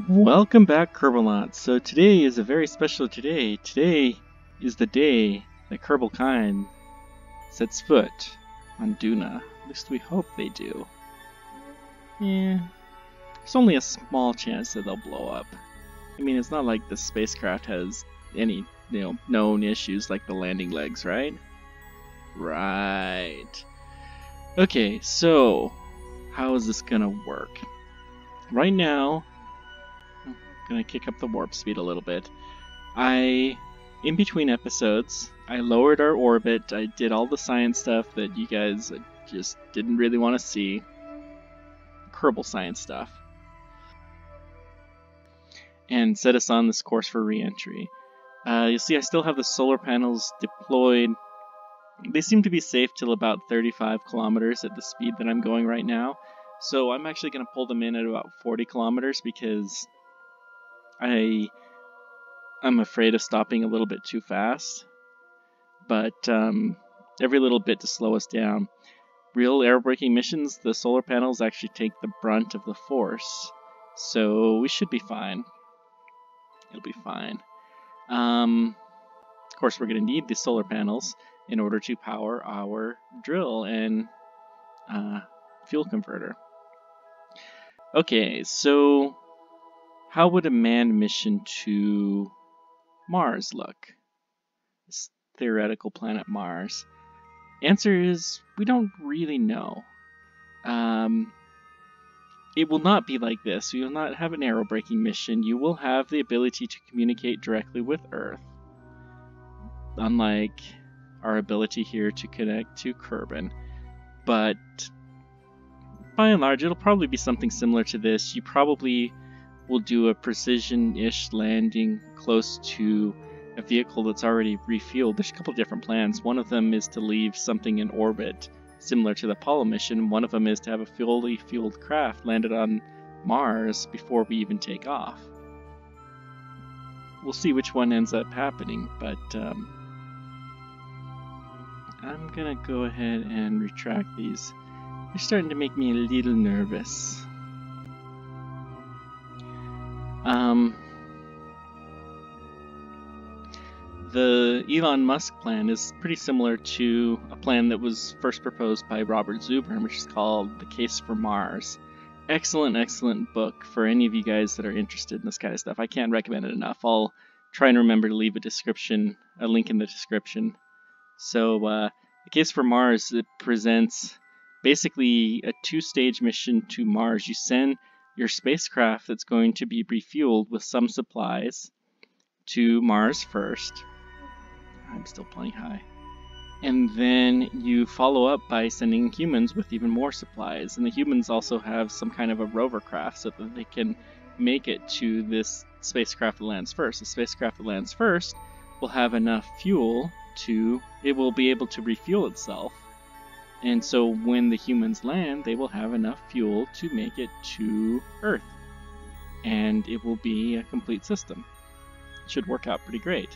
Welcome back, Kerbalnauts. So today is a very special day. Today is the day that Kerbal kind sets foot on Duna. At least we hope they do. Yeah, there's only a small chance that they'll blow up. I mean, it's not like the spacecraft has any, known issues like the landing legs, right? Right. Okay, so how is this gonna work? Right now, gonna kick up the warp speed a little bit. In between episodes, I lowered our orbit. I did all the science stuff that you guys just didn't really want to see. Kerbal science stuff. And set us on this course for re-entry. You'll see I still have the solar panels deployed. They seem to be safe till about 35 kilometers at the speed that I'm going right now. So I'm actually going to pull them in at about 40 kilometers because I'm afraid of stopping a little bit too fast, but every little bit to slow us down. Real air-braking missions, the solar panels actually take the brunt of the force, so we should be fine. It'll be fine. Of course, we're going to need the solar panels in order to power our drill and fuel converter. Okay, so how would a manned mission to Mars look? This theoretical planet Mars. Answer is, we don't really know. It will not be like this. You will not have an aerobraking mission. You will have the ability to communicate directly with Earth. Unlike our ability here to connect to Kerbin. But by and large, it'll probably be something similar to this. You probably will do a precision-ish landing close to a vehicle that's already refueled. There's a couple of different plans. One of them is to leave something in orbit, similar to the Apollo mission. One of them is to have a fully fueled craft landed on Mars before we even take off. We'll see which one ends up happening, but I'm gonna go ahead and retract these. They're starting to make me a little nervous. The Elon Musk plan is pretty similar to a plan that was first proposed by Robert Zubrin, which is called The Case for Mars. Excellent, excellent book for any of you guys that are interested in this kind of stuff. I can't recommend it enough. I'll try and remember to leave a link in the description. So, The Case for Mars, it presents basically a two-stage mission to Mars. You send your spacecraft that's going to be refueled with some supplies to Mars first. I'm still playing high. And then you follow up by sending humans with even more supplies. And the humans also have some kind of a rover craft so that they can make it to this spacecraft that lands first. The spacecraft that lands first will have enough fuel it will be able to refuel itself. And so when the humans land, they will have enough fuel to make it to Earth. And it will be a complete system. It should work out pretty great.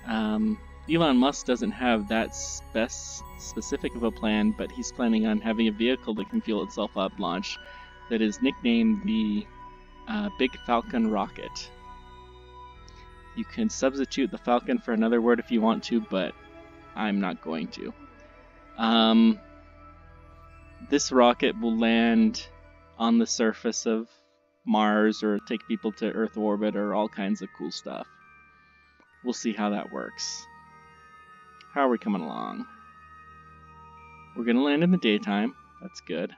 Elon Musk doesn't have that specific of a plan, but he's planning on having a vehicle that can fuel itself up launch that is nicknamed the Big Falcon rocket. You can substitute the Falcon for another word if you want to, but I'm not going to. This rocket will land on the surface of Mars or take people to Earth orbit or all kinds of cool stuff. We'll see how that works. How are we coming along? We're going to land in the daytime. That's good.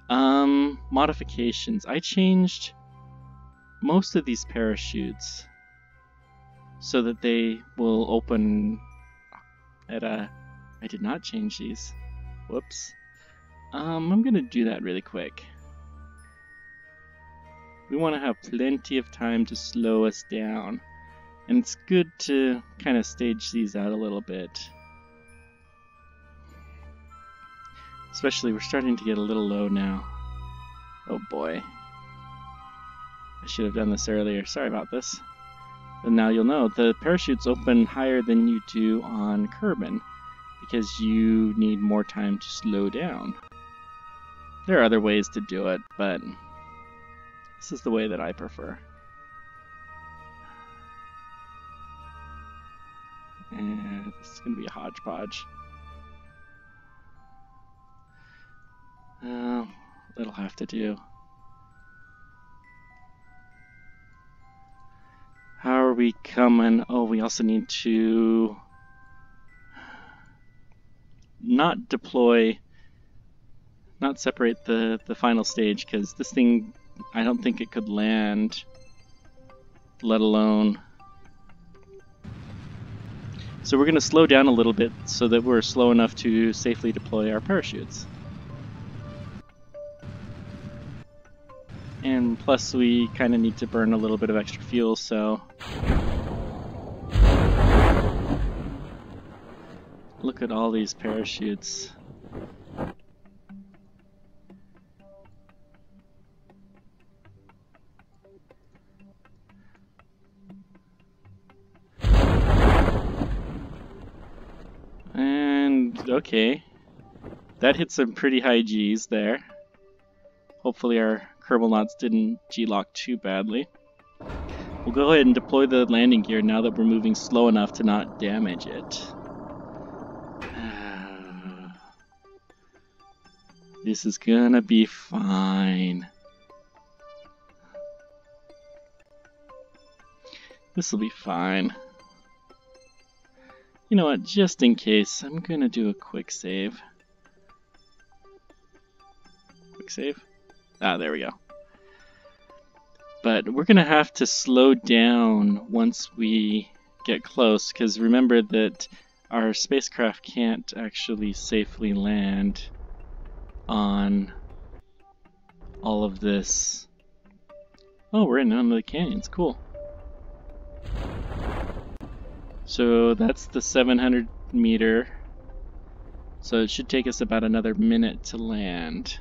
Modifications. I changed most of these parachutes so that they will open at a... I did not change these. Whoops. I'm going to do that really quick. We want to have plenty of time to slow us down. And it's good to kind of stage these out a little bit. Especially, we're starting to get a little low now. Oh boy. I should have done this earlier. Sorry about this. But now you'll know. The parachutes open higher than you do on Kerbin because you need more time to slow down. There are other ways to do it, but This is the way that I prefer. And this is going to be a hodgepodge. That'll have to do. How are we coming? Oh, we also need to not separate the final stage, because this thing, I don't think it could land, let alone. So we're going to slow down a little bit so that we're slow enough to safely deploy our parachutes. And plus we kind of need to burn a little bit of extra fuel, so look at all these parachutes. And okay, that hit some pretty high G's there. Hopefully our Kerbal knots didn't G-lock too badly. We'll go ahead and deploy the landing gear now that we're moving slow enough to not damage it. This is gonna be fine. This will be fine. You know what, just in case, I'm gonna do a quick save. Quick save? Ah, there we go. But we're gonna have to slow down once we get close, because remember that our spacecraft can't actually safely land on all of this. Oh, we're in one of the canyons, cool. So that's the 700 meter. So it should take us about another minute to land.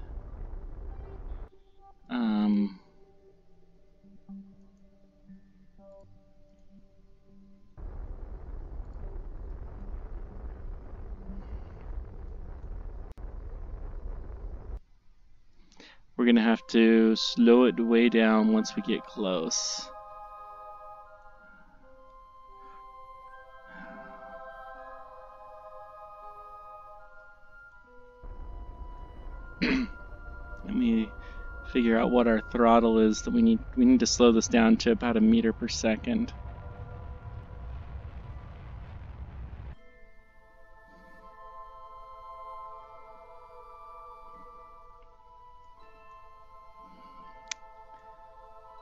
We're gonna have to slow it way down once we get close. Let me figure out what our throttle is that we need to slow this down to about 1 meter per second.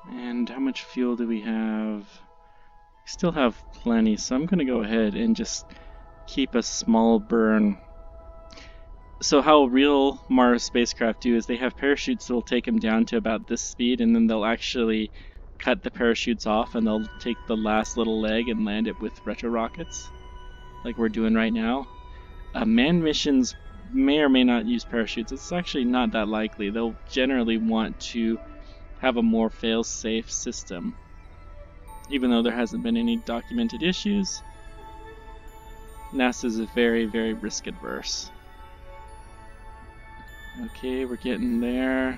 And how much fuel do we have? We still have plenty, so I'm gonna go ahead and just keep a small burn. So how real Mars spacecraft do is they have parachutes that'll take them down to about this speed, and then they'll actually cut the parachutes off and they'll take the last little leg and land it with retro rockets, like we're doing right now. Manned missions may or may not use parachutes. It's actually not that likely. They'll generally want to have a more fail-safe system. Even though there hasn't been any documented issues, NASA's very, very risk-adverse. Okay, we're getting there.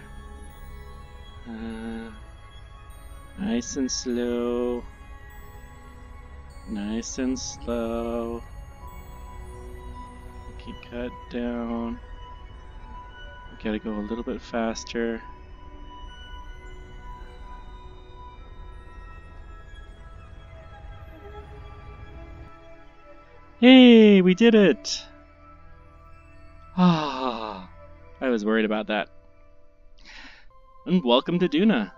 Nice and slow. Nice and slow. Okay, cut down. We gotta go a little bit faster. Hey, we did it! Ah, I was worried about that. And welcome to Duna.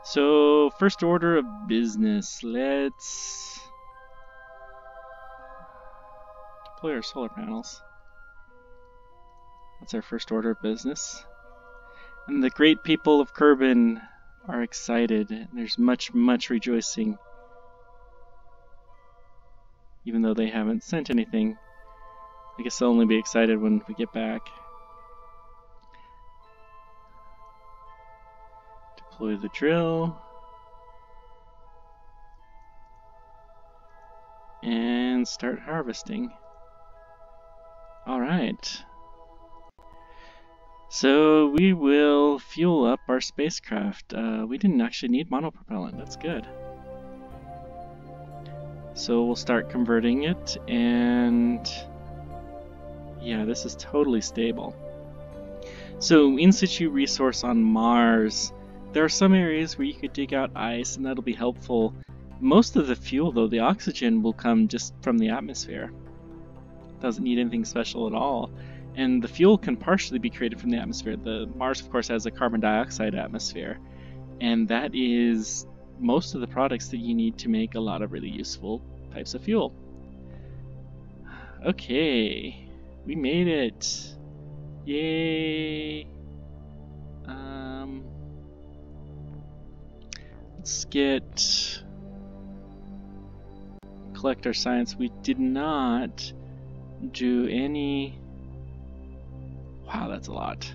So, first order of business. Let's deploy our solar panels. That's our first order of business. And the great people of Kerbin are excited. There's much, much rejoicing. Even though they haven't sent anything. I guess they'll only be excited when we get back. Deploy the drill. And start harvesting. Alright. So we will fuel up our spacecraft. We didn't actually need monopropellant, that's good. So we'll start converting it, and yeah, this is totally stable. So in situ resource on Mars, there are some areas where you could dig out ice, and that'll be helpful. Most of the fuel, though, the oxygen, will come just from the atmosphere. Doesn't need anything special at all. And the fuel can partially be created from the atmosphere. The Mars, of course, has a carbon dioxide atmosphere, and that is most of the products that you need to make a lot of really useful types of fuel. Okay, we made it. Yay! Let's collect our science. We did not do any. Wow, that's a lot.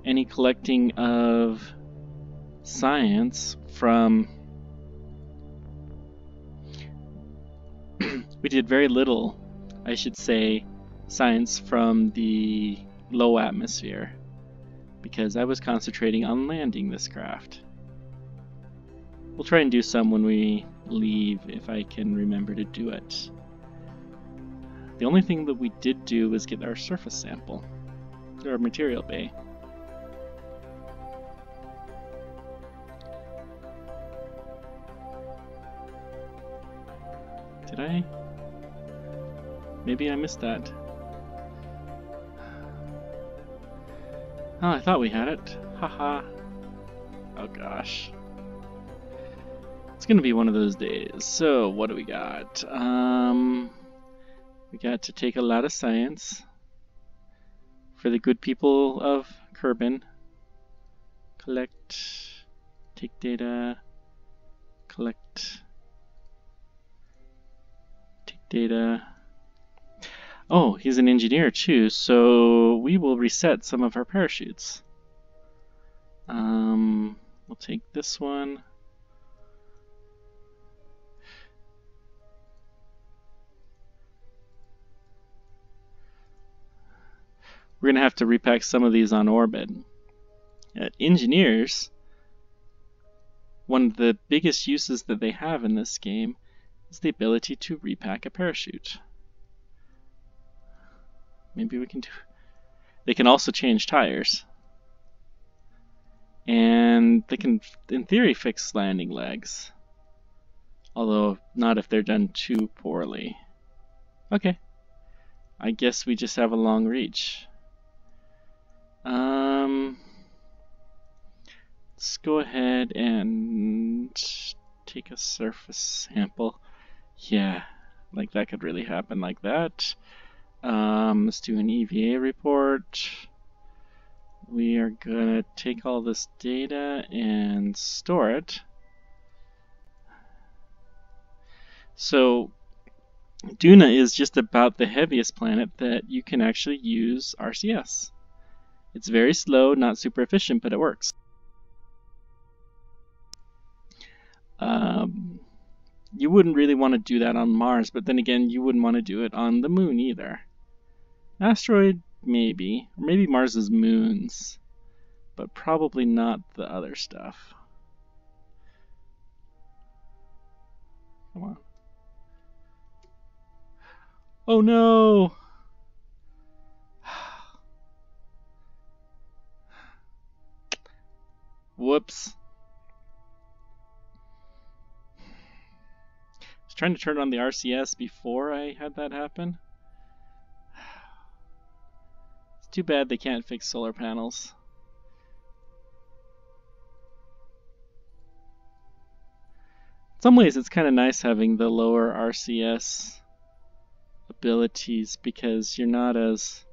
Any collecting of science from. We did very little, I should say, science from the low atmosphere, because I was concentrating on landing this craft. We'll try and do some when we leave, if I can remember to do it. The only thing that we did do was get our surface sample, or material bay. Did I? Maybe I missed that. Oh, I thought we had it. Haha. Oh gosh. It's gonna be one of those days. So, what do we got? We got to take a lot of science for the good people of Kerbin. Collect, take data, collect, take data. Oh, he's an engineer too, so we will reset some of our parachutes. We'll take this one. We're going to have to repack some of these on orbit. Engineers, one of the biggest uses that they have in this game is the ability to repack a parachute. Maybe we can do. They can also change tires. And they can, in theory, fix landing legs. Although, not if they're done too poorly. Okay. I guess we just have a long reach. Let's go ahead and take a surface sample. Yeah, like that could really happen like that. Let's do an EVA report. We are gonna take all this data and store it. So Duna is just about the heaviest planet that you can actually use RCS. It's very slow, not super efficient, but it works. You wouldn't really want to do that on Mars, but then again, you wouldn't want to do it on the moon either. Asteroid, maybe. Or maybe Mars's moons, but probably not the other stuff. Come on. Oh no! Whoops. I was trying to turn on the RCS before I had that happen. It's too bad they can't fix solar panels. In some ways, it's kind of nice having the lower RCS abilities because you're not as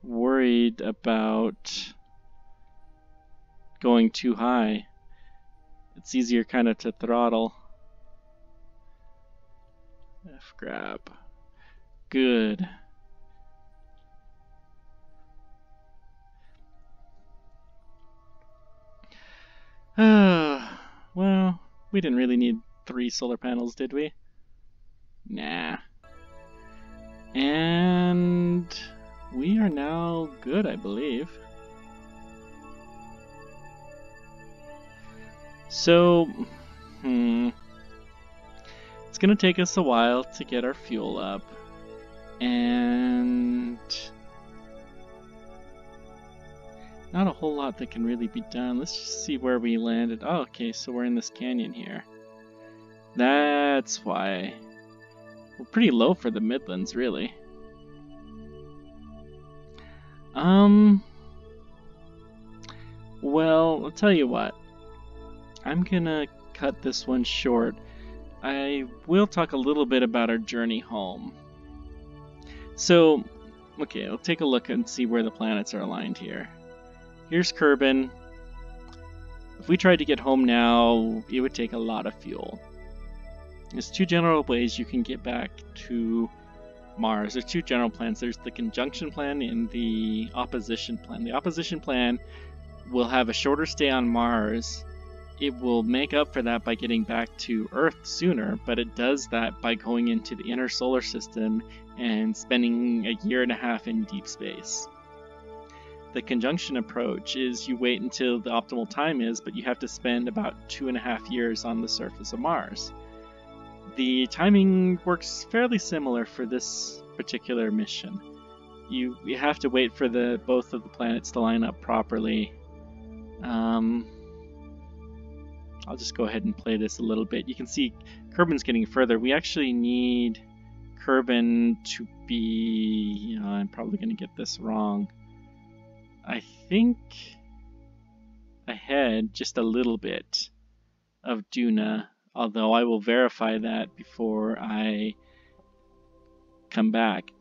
worried about going too high. It's easier kind of to throttle. F grab. Good. Well, we didn't really need 3 solar panels, did we? Nah. And we are now good, I believe. So, it's gonna take us a while to get our fuel up, and not a whole lot that can really be done. Let's just see where we landed. Oh, okay, so we're in this canyon here. That's why. We're pretty low for the Midlands, really. Well, I'll tell you what. I'm gonna cut this one short. I will talk a little bit about our journey home. So, okay, we'll take a look and see where the planets are aligned here. Here's Kerbin. If we tried to get home now, it would take a lot of fuel. There's two general ways you can get back to Mars. There's two general plans. There's the conjunction plan and the opposition plan. The opposition plan will have a shorter stay on Mars. It will make up for that by getting back to Earth sooner, but it does that by going into the inner solar system and spending a year and a half in deep space. The conjunction approach is you wait until the optimal time is, but you have to spend about 2.5 years on the surface of Mars. The timing works fairly similar for this particular mission. You have to wait for both of the planets to line up properly. I'll just go ahead and play this a little bit. You can see Kerbin's getting further. We actually need Kerbin to be... I'm probably going to get this wrong. I think ahead just a little bit of Duna, although I will verify that before I come back.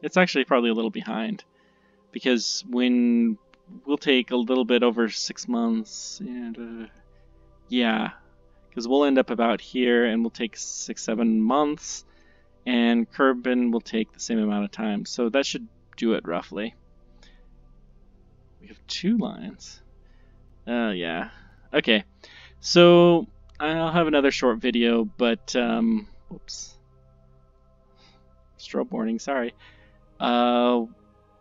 It's actually probably a little behind, because when we'll take a little bit over 6 months, and yeah, because we'll end up about here, and we'll take 6-7 months, and Kerbin will take the same amount of time, so that should do it roughly. We have 2 lines. Yeah. Okay, so I'll have another short video, but whoops, strobe warning. Sorry.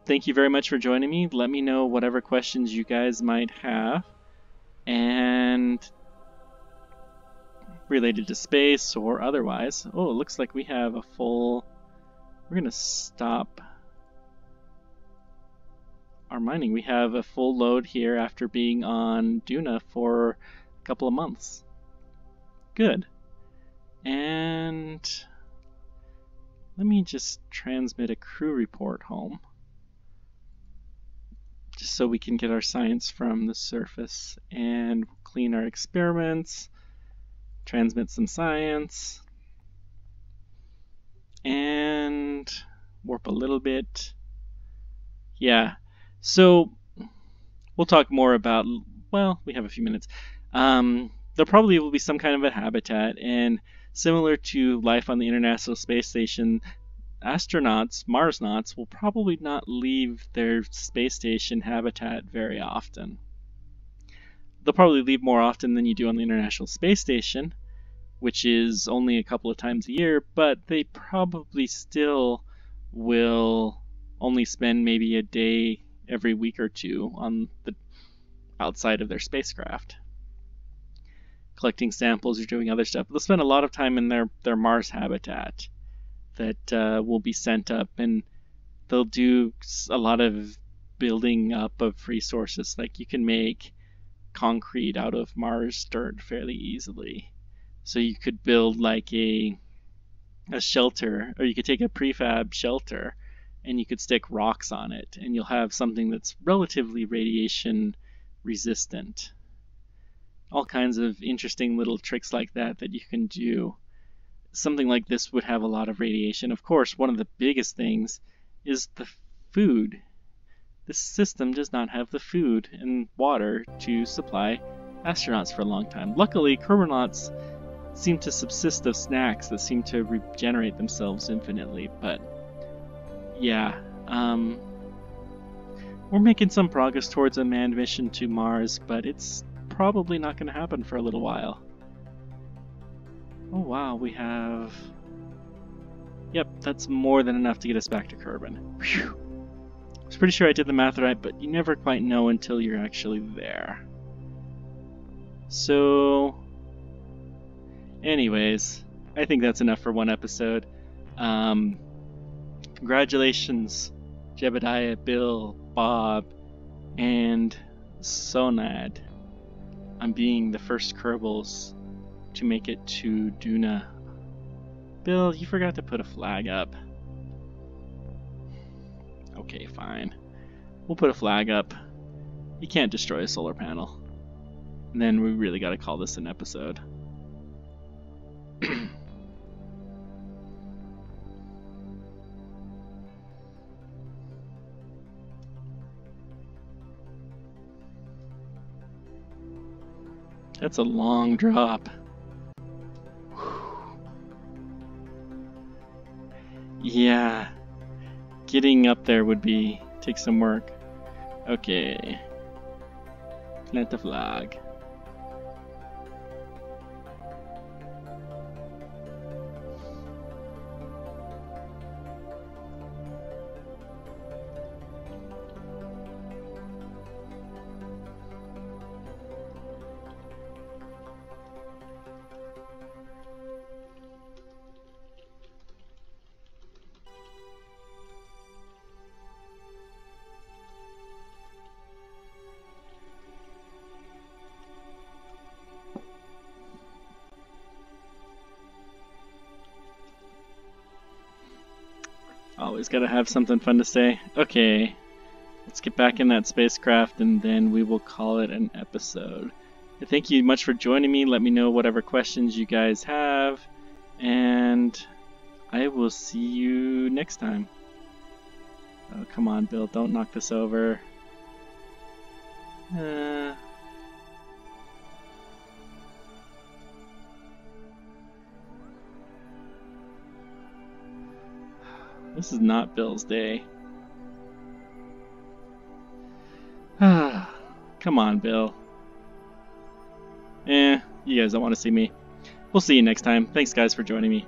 Thank you very much for joining me. Let me know whatever questions you guys might have, and related to space or otherwise. Oh, it looks like we have a full... We're going to stop our mining. We have a full load here after being on Duna for a couple of months. Good. And let me just transmit a crew report home, just so we can get our science from the surface, and clean our experiments, transmit some science, and warp a little bit. Yeah, so we'll talk more about, well, we have a few minutes. There probably will be some kind of a habitat, and similar to life on the International Space Station, astronauts, Marsnauts, will probably not leave their space station habitat very often. They'll probably leave more often than you do on the International Space Station, which is only a couple of times a year, but they probably still will only spend maybe a day every week or two on the outside of their spacecraft, collecting samples or doing other stuff. They'll spend a lot of time in their Mars habitat that will be sent up, and they'll do a lot of building up of resources. Like, you can make concrete out of Mars dirt fairly easily, so you could build like a shelter, or you could take a prefab shelter and you could stick rocks on it, and you'll have something that's relatively radiation resistant. All kinds of interesting little tricks like that you can do. Something like this would have a lot of radiation. Of course, one of the biggest things is the food. This system does not have the food and water to supply astronauts for a long time. Luckily, Kerbinauts seem to subsist of snacks that seem to regenerate themselves infinitely, but yeah, we're making some progress towards a manned mission to Mars, but it's probably not going to happen for a little while. Oh wow, we have Yep, that's more than enough to get us back to Kerbin. Phew. I was pretty sure I did the math right, but you never quite know until you're actually there. So, anyways, I think that's enough for one episode. Congratulations, Jebediah, Bill, Bob, and Sonad on being the first Kerbals to make it to Duna. Bill, you forgot to put a flag up. Okay, fine. We'll put a flag up. You can't destroy a solar panel. And then we really gotta call this an episode. That's a long drop. Yeah, getting up there would take some work. Okay, plant the flag. Always gotta have something fun to say. Okay, let's get back in that spacecraft and then we will call it an episode. Thank you much for joining me. Let me know whatever questions you guys have, and I will see you next time. Oh, come on, Bill, don't knock this over. This is not Bill's day. Come on, Bill. You guys don't want to see me. We'll see you next time. Thanks, guys, for joining me.